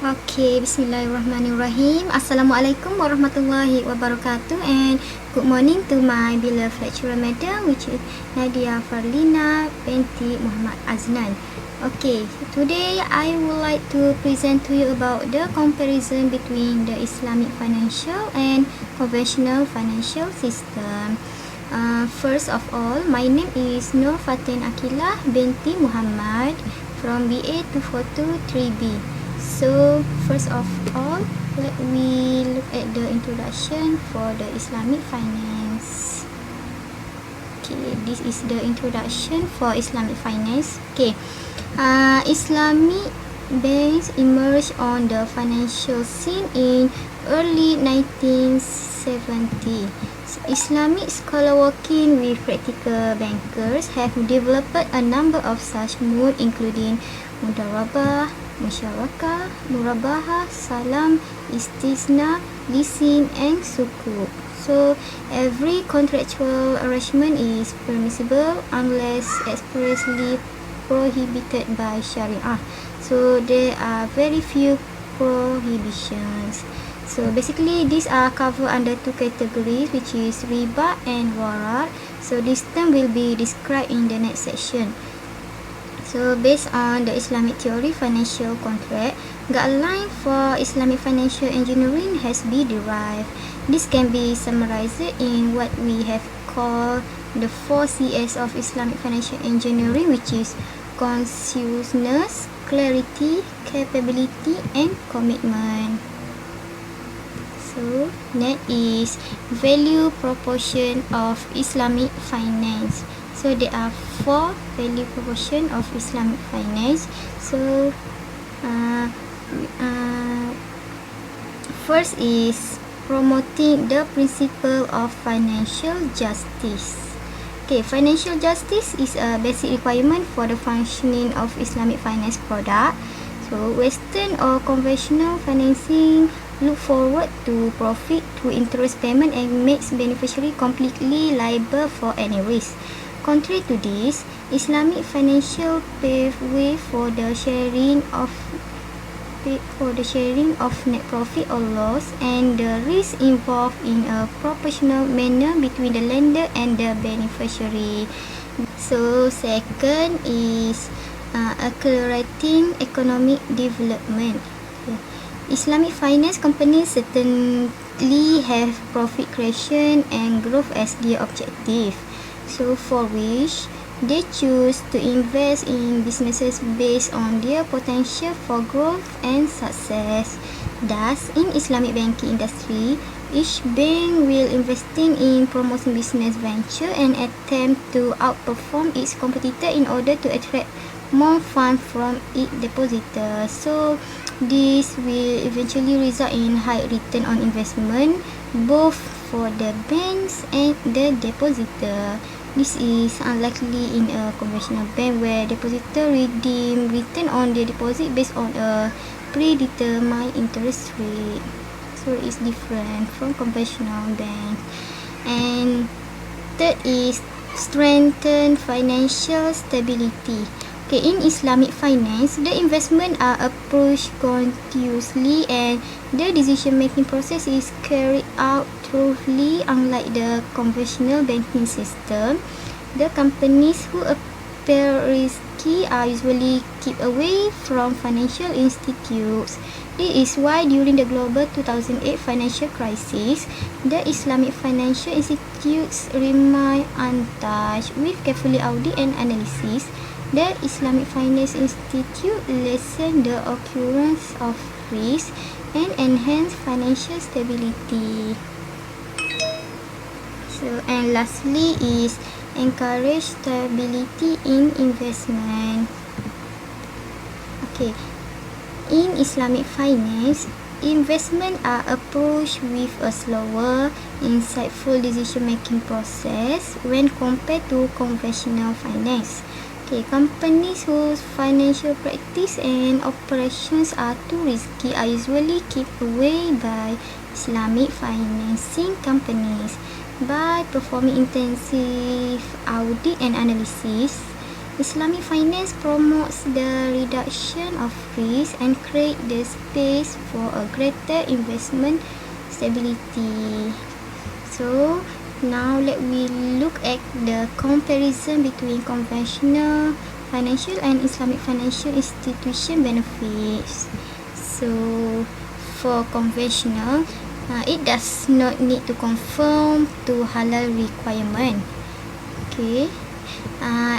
Okay, bismillahirrahmanirrahim. Assalamualaikum warahmatullahi wabarakatuh, and good morning to my beloved lecturer madam, which is Nadia Farlina binti Muhammad Aznan. Okay, today I would like to present to you about the comparison between the Islamic financial and conventional financial system. First of all, my name is Nur Fatin Akilah binti Muhammad from BA 242 3B. So first of all, let me look at the introduction for the Islamic finance. Okay, this is the introduction for Islamic finance. Okay, Islamic banks emerged on the financial scene in early 1970. So, Islamic scholar working with practical bankers have developed a number of such modes, including mudarabah, musyarakah, murabahah, salam, istisna, leasing and sukuk. So every contractual arrangement is permissible unless expressly prohibited by Sharia. So there are very few prohibitions. So basically these are covered under two categories, which is riba and warat. So this term will be described in the next section. So based on the Islamic theory, financial contract guideline for Islamic financial engineering has been derived. This can be summarized in what we have called the 4 Cs of Islamic financial engineering, which is consciousness, clarity, capability and commitment. So next is value proportion of Islamic finance. So there are 4 value proportion of Islamic finance. So first is promoting the principle of financial justice. Okay, financial justice is a basic requirement for the functioning of Islamic finance product. So Western or conventional financing look forward to profit through interest payment and makes beneficiary completely liable for any risk. Contrary to this, Islamic financial pave way for the sharing of net profit or loss and the risk involved in a proportional manner between the lender and the beneficiary. So second is accelerating economic development. Okay. Islamic finance companies certainly have profit creation and growth as their objective. So for which they choose to invest in businesses based on their potential for growth and success. Thus, in Islamic banking industry, each bank will investing in promoting business venture and attempt to outperform its competitor in order to attract more funds from its depositors. So this will eventually result in high return on investment both for the banks and the depositor. This is unlikely in a conventional bank where depositor redeem return on their deposit based on a predetermined interest rate. So it's different from conventional bank. And third is strengthen financial stability. Okay, in Islamic finance, the investment are approached continuously and the decision-making process is carried out thoroughly. Unlike the conventional banking system, the companies who appear risky are usually kept away from financial institutes. This is why during the global 2008 financial crisis, the Islamic financial institutes remain untouched. With carefully audit and analysis, the Islamic Finance Institute lessen the occurrence of risk and enhance financial stability. So, and lastly is encourage stability in investment. Okay, in Islamic finance, investment are approached with a slower, insightful decision-making process when compared to conventional finance. Okay, companies whose financial practice and operations are too risky are usually kept away by Islamic financing companies. By performing intensive audit and analysis, Islamic finance promotes the reduction of risk and create the space for a greater investment stability. So now let we look at the comparison between conventional financial and Islamic financial institution benefits. So for conventional, it does not need to conform to halal requirement. Okay.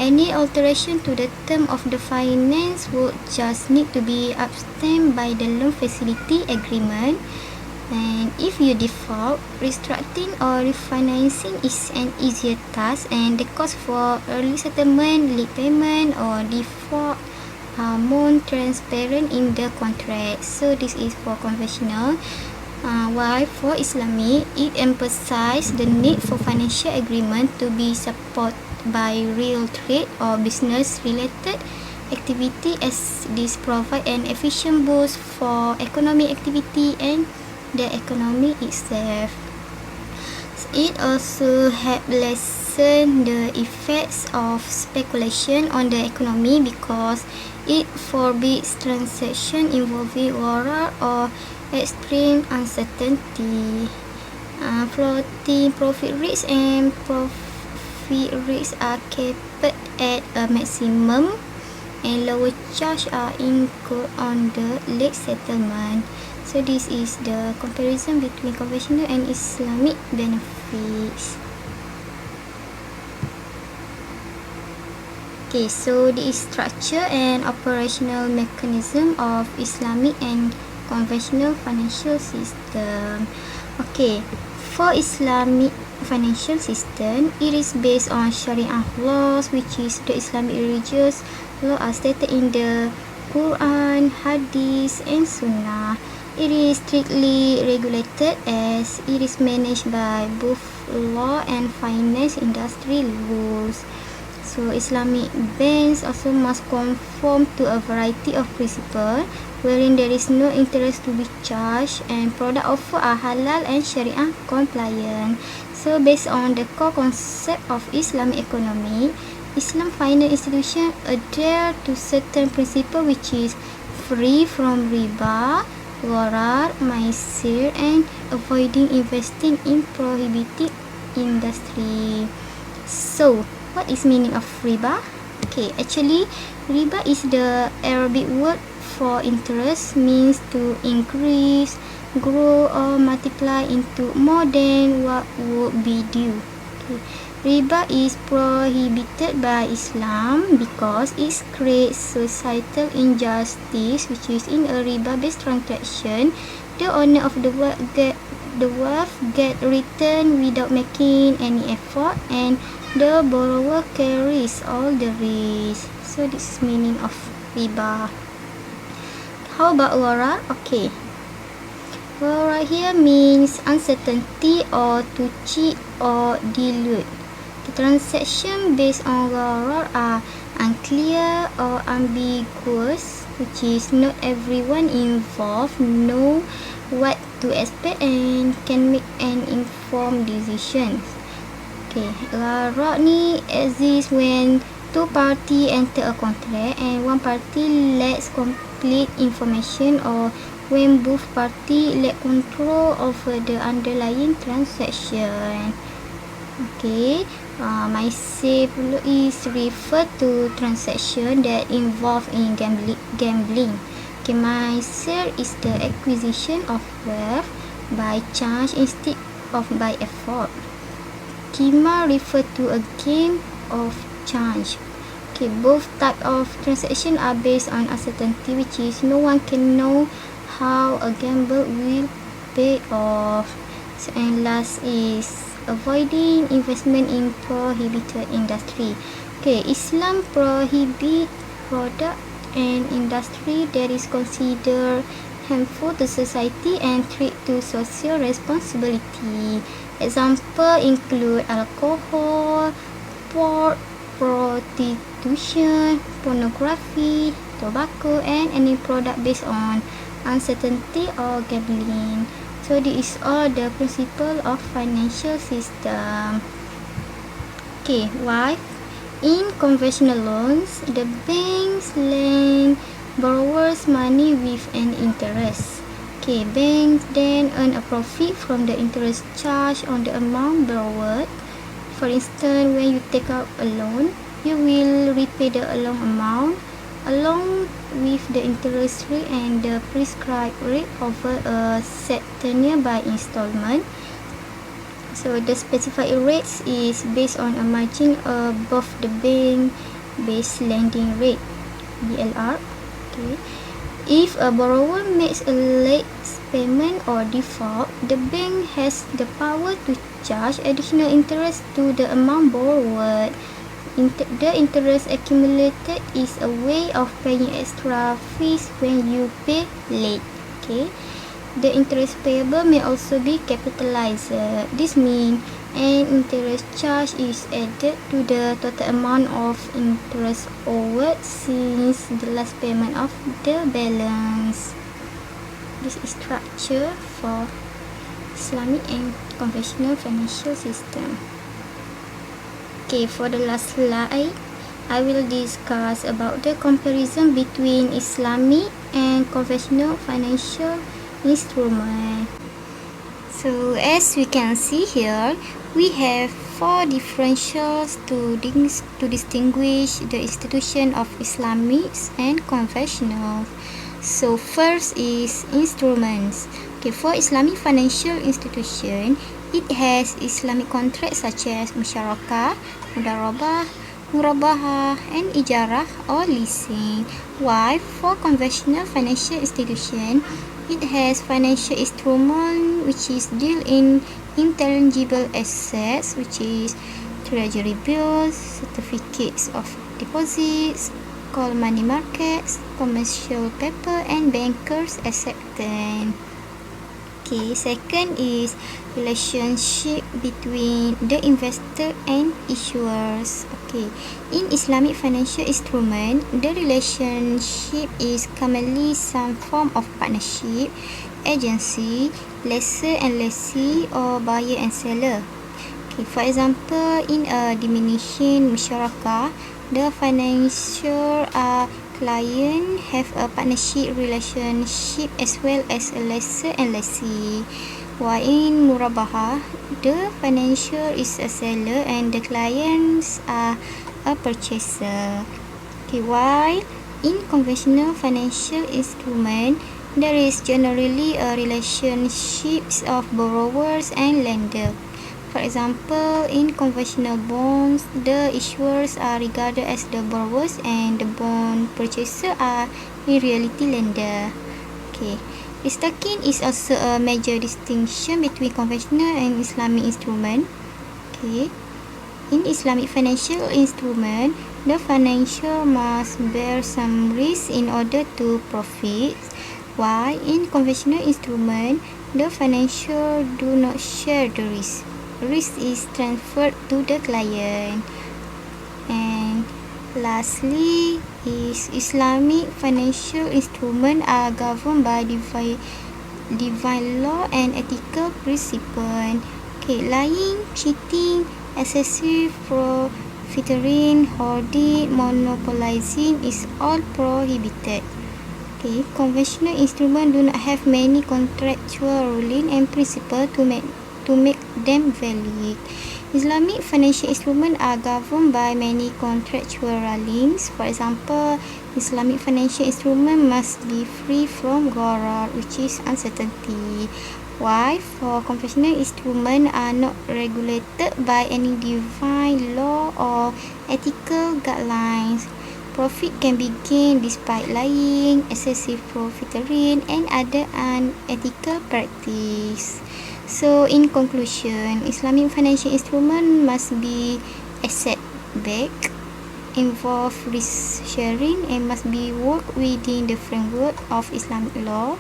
Any alteration to the term of the finance would just need to be abstained by the loan facility agreement. And if you default, restructuring or refinancing is an easier task, and the cost for early settlement, late payment or default are more transparent in the contract. So this is for conventional. While for Islamic, it emphasizes the need for financial agreement to be supported by real trade or business related activity, as this provide an efficient boost for economic activity and the economy itself. It also helps lessen the effects of speculation on the economy because it forbids transactions involving war or extreme uncertainty. Floating profit rates and profit rates are capped at a maximum, and lower charge are incurred on the late settlement. So this is the comparison between conventional and Islamic benefits. Okay, so the structure and operational mechanism of Islamic and conventional financial system. Okay, for Islamic financial system, it is based on Sharia laws, which is the Islamic religious law are stated in the Quran, Hadith and Sunnah. It is strictly regulated as it is managed by both law and finance industry rules. So Islamic banks also must conform to a variety of principles wherein there is no interest to be charged, and product offered are halal and Sharia compliant. So based on the core concept of Islamic economy, Islam financial institution adhere to certain principle which is free from riba, gharar, maisir, and avoiding investing in prohibited industry. So what is meaning of riba? Okay, actually riba is the Arabic word for interest, means to increase, grow or multiply into more than what would be due. Okay. Riba is prohibited by Islam because it creates societal injustice, which is in a riba-based transaction, the owner of the wealth get returned without making any effort, and the borrower carries all the risk. So this is meaning of riba. How about gharar? Okay. Gharar here means uncertainty or to cheat or dilute. The transaction based on gharar are unclear or ambiguous, which is not everyone involved know what to expect and can make an informed decision. Okay, gharar ni exists when two party enter a contract and one party lacks complete information, or when both party lack control over the underlying transaction. Okay, maisir is referred to transaction that involve in gambling. Okay, maisir is the acquisition of wealth by chance instead of by effort. Qimar refer to a game of chance. Okay, both type of transaction are based on uncertainty, which is no one can know how a gamble will pay off. So, and last is avoiding investment in prohibited industry. Okay, Islam prohibit product and industry that is considered harmful to society and treat to social responsibility. Example include alcohol, pork, prostitution, pornography, tobacco, and any product based on uncertainty or gambling. So this is all the principle of financial system. Okay, why In conventional loans, the banks lend borrowers money with an interest. Okay, banks then earn a profit from the interest charged on the amount borrowed. For instance, when you take out a loan, you will repay the loan amount along with the interest rate and the prescribed rate over a set tenure by installment. So the specified rates is based on a margin above the bank base lending rate, BLR. Okay. If a borrower makes a late payment or default, the bank has the power to charge additional interest to the amount borrowed. The interest accumulated is a way of paying extra fees when you pay late. Okay. The interest payable may also be capitalized. This means an interest charge is added to the total amount of interest owed since the last payment of the balance. This is structure for Islamic and conventional financial system. Okay, for the last slide, I will discuss about the comparison between Islamic and conventional financial instrument. So as we can see here, we have four differentials to distinguish the institution of Islamics and conventional. So first is instruments. Okay, for Islamic financial institution, it has Islamic contracts such as musyarakah, mudarabah, murabahah, and ijarah or leasing. While for conventional financial institution, it has financial instrument which is deal in intangible assets, which is treasury bills, certificates of deposits, call money markets, commercial paper, and bankers acceptance. Okay, second is relationship between the investor and issuers. Okay, in Islamic financial instrument, the relationship is commonly some form of partnership, agency, lessor and lessee, or buyer and seller. Okay, for example, in a diminishing musyarakah, the financial client have a partnership relationship as well as a lessor and lessee. While in murabahah, the financial is a seller and the clients are a purchaser. Okay, while in conventional financial instrument, there is generally a relationship of borrowers and lender. For example, in conventional bonds, the issuers are regarded as the borrowers and the bond purchaser are in reality lender. Okay. Restocking is also a major distinction between conventional and Islamic instrument. Okay. In Islamic financial instrument, the financial must bear some risk in order to profit, while in conventional instrument, the financial do not share the risk. Risk is transferred to the client. And lastly is Islamic financial instruments are governed by divine law and ethical principle. Okay, lying, cheating, excessive profiteering, hoarding, monopolizing is all prohibited. Okay, conventional instruments do not have many contractual ruling and principle to make them valid. Islamic financial instruments are governed by many contractual rulings. For example, Islamic financial instrument must be free from gharar, which is uncertainty. While for conventional instruments are not regulated by any divine law or ethical guidelines. Profit can be gained despite lying, excessive profiteering, and other unethical practice. So in conclusion, Islamic financial instrument must be asset-backed, involve risk sharing, and must be work within the framework of Islamic law.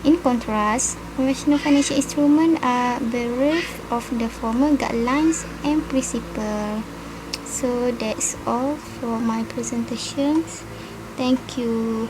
In contrast, conventional financial instruments are bereft of the formal guidelines and principles. So that's all for my presentations. Thank you.